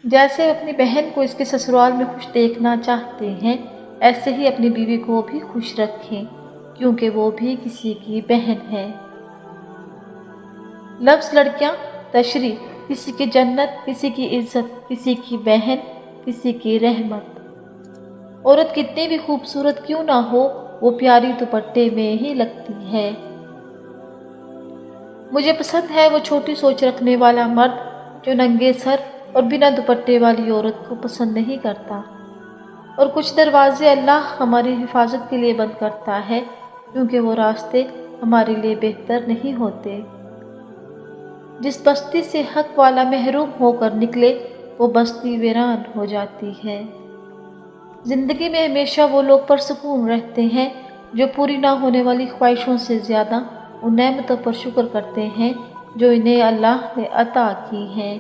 جیسے اپنی بہن کو اس کے سسرال میں خوش دیکھنا چاہتے ہیں، ایسے ہی اپنی بیوی کو بھی خوش رکھیں، کیونکہ وہ بھی کسی کی بہن ہے۔ لفظ لڑکیاں تشریح، کسی کی جنت، کسی کی عزت، کسی کی بہن، کسی کی رحمت۔ عورت کتنی بھی خوبصورت کیوں نہ ہو، وہ پیاری دوپٹے میں ہی لگتی ہے۔ مجھے پسند ہے وہ چھوٹی سوچ رکھنے والا مرد جو ننگے سر اور بنا دوپٹے والی عورت کو پسند نہیں کرتا۔ اور کچھ دروازے اللہ ہماری حفاظت کے لیے بند کرتا ہے، کیونکہ وہ راستے ہمارے لیے بہتر نہیں ہوتے۔ جس بستی سے حق والا محروم ہو کر نکلے، وہ بستی ویران ہو جاتی ہے۔ زندگی میں ہمیشہ وہ لوگ پرسکون رہتے ہیں جو پوری نہ ہونے والی خواہشوں سے زیادہ ان نعمتوں پر شکر کرتے ہیں جو انہیں اللہ نے عطا کی ہیں۔